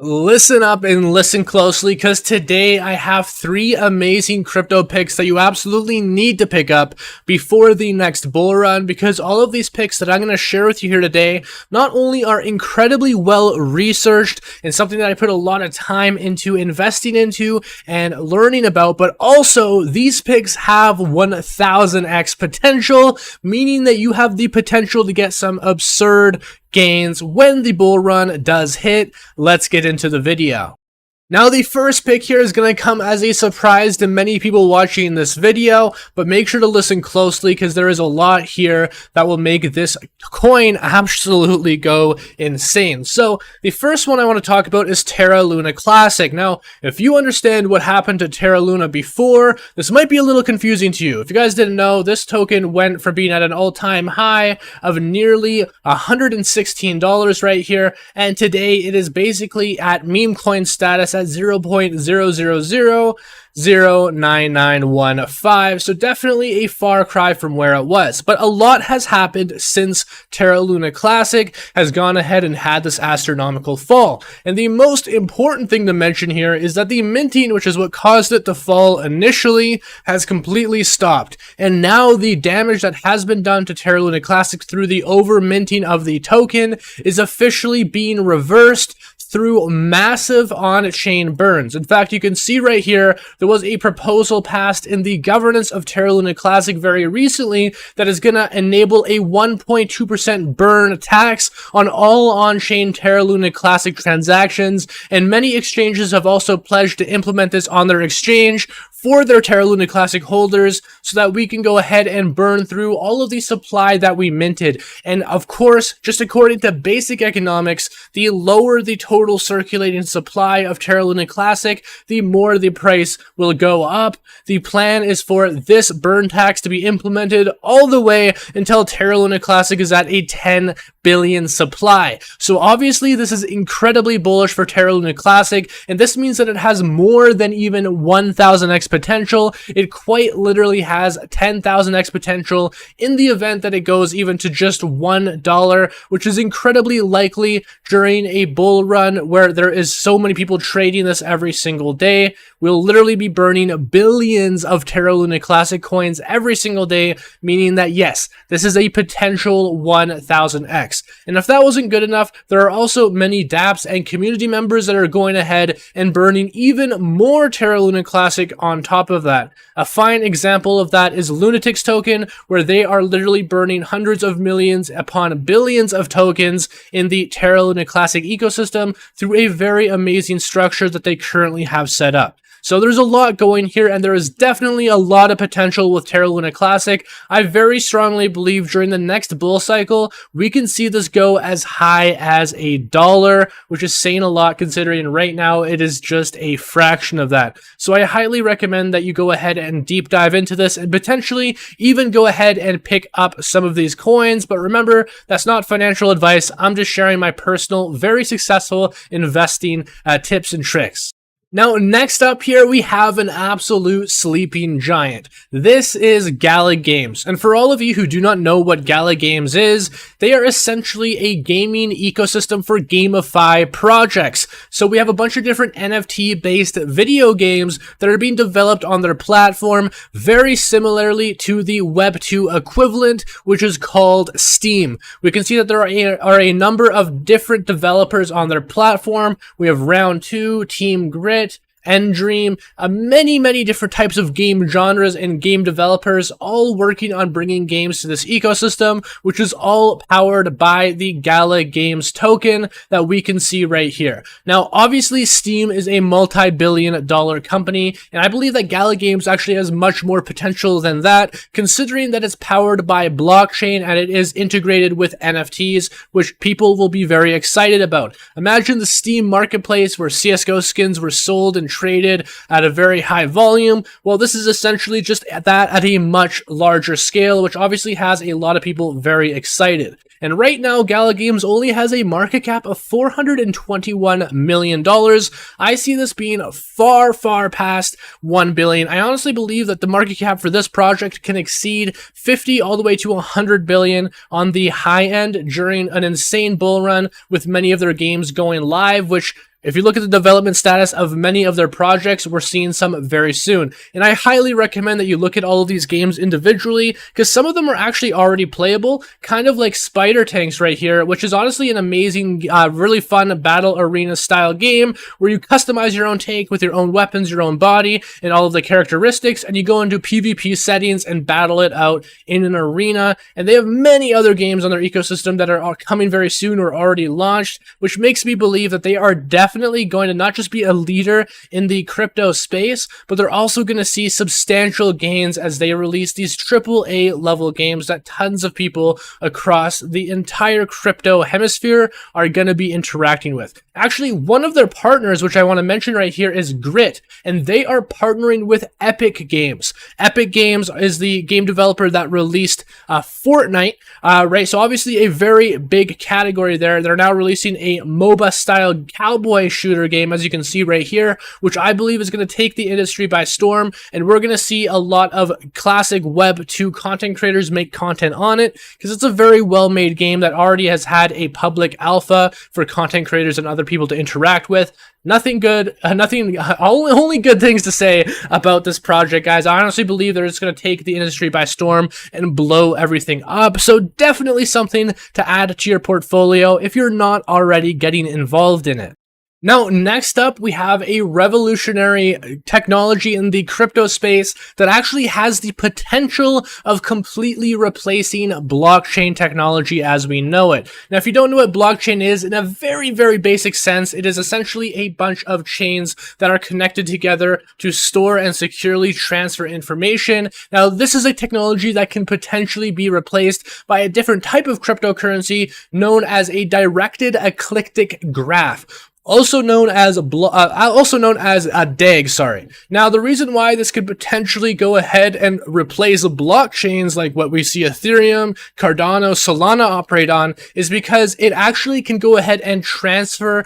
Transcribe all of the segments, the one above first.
Listen up and listen closely because today I have 3 amazing crypto picks that you absolutely need to pick up before the next bull run, because all of these picks that I'm going to share with you here today not only are incredibly well researched and something that I put a lot of time into investing into and learning about, but also these picks have 1000x potential, meaning that you have the potential to get some absurd gains when the bull run does hit. Let's get into the video. Now, the first pick here is going to come as a surprise to many people watching this video, but make sure to listen closely because there is a lot here that will make this coin absolutely go insane. So, the first one I want to talk about is Terra Luna Classic. Now, if you understand what happened to Terra Luna before, this might be a little confusing to you. If you guys didn't know, this token went from being at an all-time high of nearly $116 right here, and today it is basically at meme coin status at 0.000009915, so definitely a far cry from where it was. But a lot has happened since Terra Luna Classic has gone ahead and had this astronomical fall. And the most important thing to mention here is that the minting, which is what caused it to fall initially, has completely stopped. And now the damage that has been done to Terra Luna Classic through the over minting of the token is officially being reversed through massive on-chain burns. In fact, you can see right here, there was a proposal passed in the governance of Terra Luna Classic very recently that is going to enable a 1.2% burn tax on all on-chain Terra Luna Classic transactions, and many exchanges have also pledged to implement this on their exchange for their Terra Luna Classic holders so that we can go ahead and burn through all of the supply that we minted. And of course, just according to basic economics, the lower the total circulating supply of Terra Luna Classic, the more the price will go up. The plan is for this burn tax to be implemented all the way until Terra Luna Classic is at a 10 billion supply. So obviously this is incredibly bullish for Terra Luna Classic, and this means that it has more than even 1000x potential. It quite literally has 10,000x potential in the event that it goes even to just $1, which is incredibly likely during a bull run where there is so many people trading this every single day. We'll literally be burning billions of Terra Luna Classic coins every single day, meaning that yes, this is a potential 1000x. And if that wasn't good enough, there are also many dApps and community members that are going ahead and burning even more Terra Luna Classic on top of that. A fine example of that is Lunatics token, where they are literally burning hundreds of millions upon billions of tokens in the Terra Luna Classic ecosystem through a very amazing structure that they currently have set up. So there's a lot going here, and there is definitely a lot of potential with Terra Luna Classic. I very strongly believe during the next bull cycle, we can see this go as high as $1, which is saying a lot considering right now it is just a fraction of that. So I highly recommend that you go ahead and deep dive into this and potentially even go ahead and pick up some of these coins. But remember, that's not financial advice. I'm just sharing my personal, very successful investing tips and tricks. Now, next up here, we have an absolute sleeping giant. This is Gala Games. And for all of you who do not know what Gala Games is, they are essentially a gaming ecosystem for GameFi projects. So we have a bunch of different NFT-based video games that are being developed on their platform, very similarly to the Web2 equivalent, which is called Steam. We can see that there are a number of different developers on their platform. We have Round 2, Team Grit, Endream, many different types of game genres and game developers all working on bringing games to this ecosystem, which is all powered by the Gala Games token that we can see right here. Now, obviously, Steam is a multi-billion-dollar company, and I believe that Gala Games actually has much more potential than that, considering that it's powered by blockchain and it is integrated with NFTs, which people will be very excited about. Imagine the Steam marketplace where CSGO skins were sold and traded at a very high volume. Well, this is essentially just that at a much larger scale, which obviously has a lot of people very excited. And right now, Gala Games only has a market cap of $421 million. I see this being far past $1 billion. I honestly believe that the market cap for this project can exceed 50 all the way to 100 billion on the high end during an insane bull run with many of their games going live, which If you look at the development status of many of their projects, we're seeing some very soon. And I highly recommend that you look at all of these games individually, because some of them are actually already playable, kind of like Spider Tanks right here, which is honestly an amazing, really fun battle arena style game where you customize your own tank with your own weapons, your own body, and all of the characteristics, and you go into PvP settings and battle it out in an arena. And they have many other games on their ecosystem that are coming very soon or already launched, which makes me believe that they are definitely going to not just be a leader in the crypto space, but they're also going to see substantial gains as they release these AAA level games that tons of people across the entire crypto hemisphere are going to be interacting with. Actually, one of their partners, which I want to mention right here, is Grit, and they are partnering with Epic Games. Epic Games is the game developer that released Fortnite, right? So obviously a very big category there. They're now releasing a MOBA style cowboy shooter game, as you can see right here, which I believe is going to take the industry by storm, and we're going to see a lot of classic Web 2 content creators make content on it, because it's a very well-made game that already has had a public alpha for content creators and other people to interact with. Only good things to say about this project, guys. I honestly believe that it's going to take the industry by storm and blow everything up. So definitely something to add to your portfolio if you're not already getting involved in it. Now, next up, we have a revolutionary technology in the crypto space that actually has the potential of completely replacing blockchain technology as we know it. Now, if you don't know what blockchain is, in a very, very basic sense, it is essentially a bunch of chains that are connected together to store and securely transfer information. Now, this is a technology that can potentially be replaced by a different type of cryptocurrency known as a directed eclectic graph, also known as a DAG, sorry. Now, the reason why this could potentially go ahead and replace blockchains like what we see Ethereum, Cardano, Solana operate on is because it actually can go ahead and transfer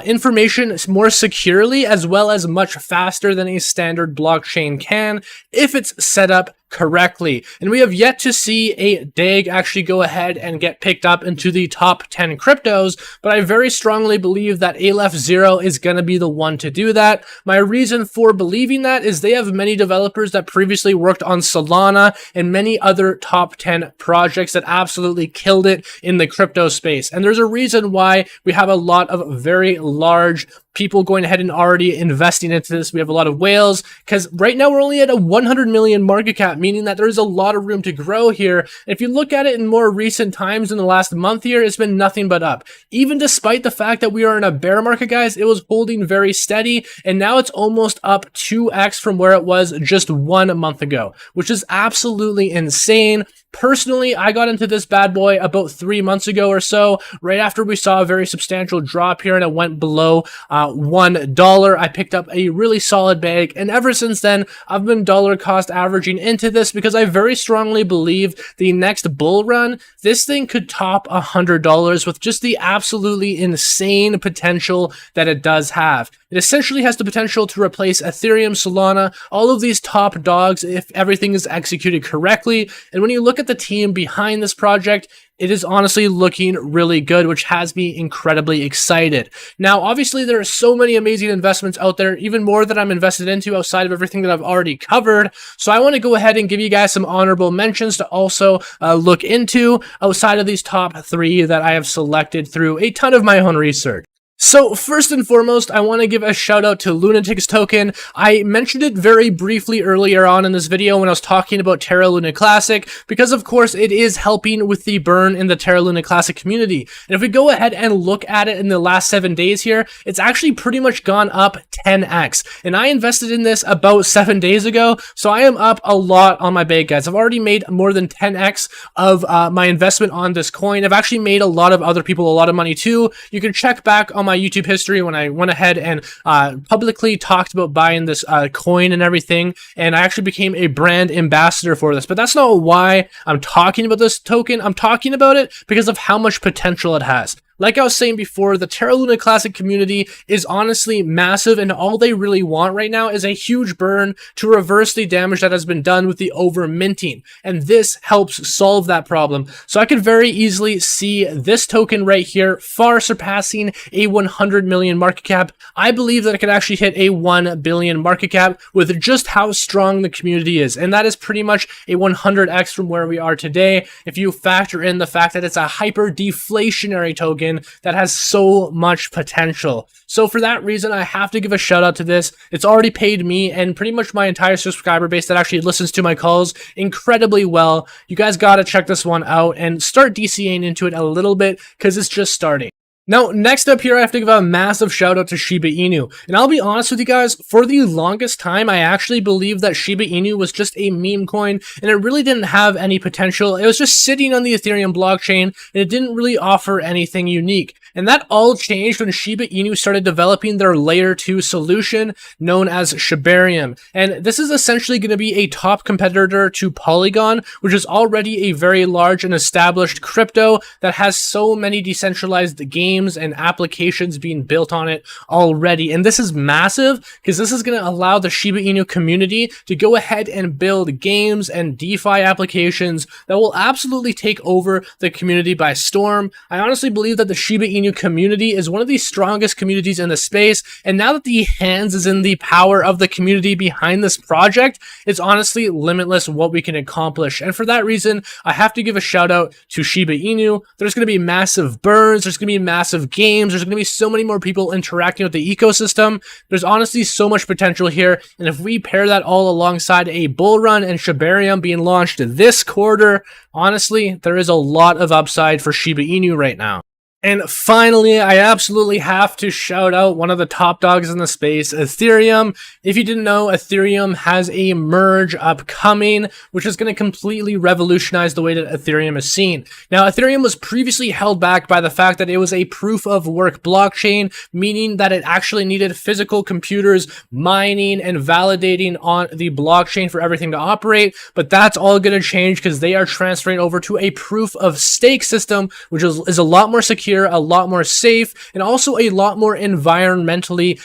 information more securely as well as much faster than a standard blockchain can if it's set up correctly. And we have yet to see a DAG actually go ahead and get picked up into the top 10 cryptos, but I very strongly believe that Aleph Zero is going to be the one to do that. My reason for believing that is they have many developers that previously worked on Solana and many other top 10 projects that absolutely killed it in the crypto space. And there's a reason why we have a lot of very large people going ahead and already investing into this. We have a lot of whales because right now we're only at a 100 million market cap, meaning that there's a lot of room to grow here. And if you look at it in more recent times in the last month here, it's been nothing but up. Even despite the fact that we are in a bear market, guys, it was holding very steady, and now it's almost up 2x from where it was just 1 month ago, which is absolutely insane. Personally, I got into this bad boy about 3 months ago or so, right after we saw a very substantial drop here and it went below $1. I picked up a really solid bag, and ever since then, I've been dollar cost averaging into this because I very strongly believe the next bull run, this thing could top $100 with just the absolutely insane potential that it does have. It essentially has the potential to replace Ethereum, Solana, all of these top dogs if everything is executed correctly. And when you look at the team behind this project, it is honestly looking really good, which has me incredibly excited. Now, obviously, there are so many amazing investments out there, even more that I'm invested into outside of everything that I've already covered. So I want to go ahead and give you guys some honorable mentions to also look into outside of these top 3 that I have selected through a ton of my own research. So first and foremost, I want to give a shout out to Lunatics Token. I mentioned it very briefly earlier on in this video when I was talking about Terra Luna Classic, because of course it is helping with the burn in the Terra Luna Classic community. And if we go ahead and look at it in the last 7 days here, it's actually pretty much gone up 10x. And I invested in this about 7 days ago, so I am up a lot on my bag, guys. I've already made more than 10x of my investment on this coin. I've actually made a lot of other people a lot of money too. You can check back on my YouTube history when I went ahead and publicly talked about buying this coin and everything, and I actually became a brand ambassador for this. But that's not why I'm talking about this token. I'm talking about it because of how much potential it has. Like I was saying before, the Terra Luna Classic community is honestly massive, and all they really want right now is a huge burn to reverse the damage that has been done with the over minting, and this helps solve that problem. So I could very easily see this token right here far surpassing a 100 million market cap. I believe that it could actually hit a 1 billion market cap with just how strong the community is, and that is pretty much a 100x from where we are today if you factor in the fact that it's a hyper deflationary token that has so much potential. So for that reason, I have to give a shout out to this. It's already paid me and pretty much my entire subscriber base that actually listens to my calls incredibly well. You guys gotta check this one out and start DCAing into it a little bit because it's just starting. Now, next up here, I have to give a massive shout out to Shiba Inu. And I'll be honest with you guys, for the longest time, I actually believed that Shiba Inu was just a meme coin and it really didn't have any potential. It was just sitting on the Ethereum blockchain and it didn't really offer anything unique. And that all changed when Shiba Inu started developing their layer 2 solution known as Shibarium. And this is essentially going to be a top competitor to Polygon, which is already a very large and established crypto that has so many decentralized games and applications being built on it already. And this is massive because this is going to allow the Shiba Inu community to go ahead and build games and DeFi applications that will absolutely take over the community by storm. I honestly believe that the Shiba Inu community is one of the strongest communities in the space, and now that the hands is in the power of the community behind this project, it's honestly limitless what we can accomplish. And for that reason, I have to give a shout out to Shiba Inu. There's going to be massive burns, there's going to be massive games, there's going to be so many more people interacting with the ecosystem. There's honestly so much potential here, and if we pair that all alongside a bull run and Shibarium being launched this quarter, honestly, there is a lot of upside for Shiba Inu right now. And finally, I absolutely have to shout out one of the top dogs in the space, Ethereum. If you didn't know, Ethereum has a merge upcoming, which is going to completely revolutionize the way that Ethereum is seen. Now, Ethereum was previously held back by the fact that it was a proof of work blockchain, meaning that it actually needed physical computers mining and validating on the blockchain for everything to operate. But that's all going to change because they are transferring over to a proof of stake system, which is a lot more secure, a lot more safe, and also a lot more environmentally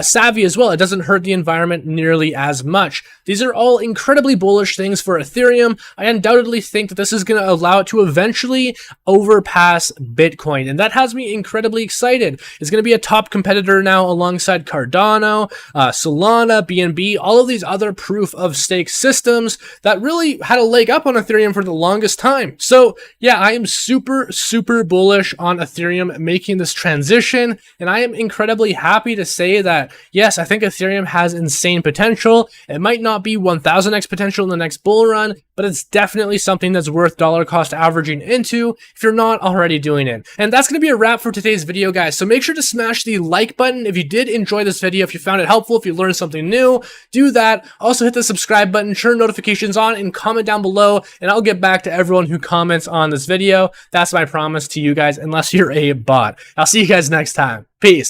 savvy as well. It doesn't hurt the environment nearly as much. These are all incredibly bullish things for Ethereum. I undoubtedly think that this is going to allow it to eventually overpass Bitcoin, and that has me incredibly excited. It's going to be a top competitor now alongside Cardano, Solana, BNB, all of these other proof of stake systems that really had a leg up on Ethereum for the longest time. So yeah, I am super bullish on Ethereum making this transition, and I am incredibly happy to say that yes, I think Ethereum has insane potential. It might not be 1000x potential in the next bull run, but it's definitely something that's worth dollar cost averaging into if you're not already doing it. And that's going to be a wrap for today's video, guys. So make sure to smash the like button if you did enjoy this video, if you found it helpful, if you learned something new, do that. Also hit the subscribe button, turn notifications on, and comment down below, and I'll get back to everyone who comments on this video. That's my promise to you guys, unless you're a bot. I'll see you guys next time. Peace.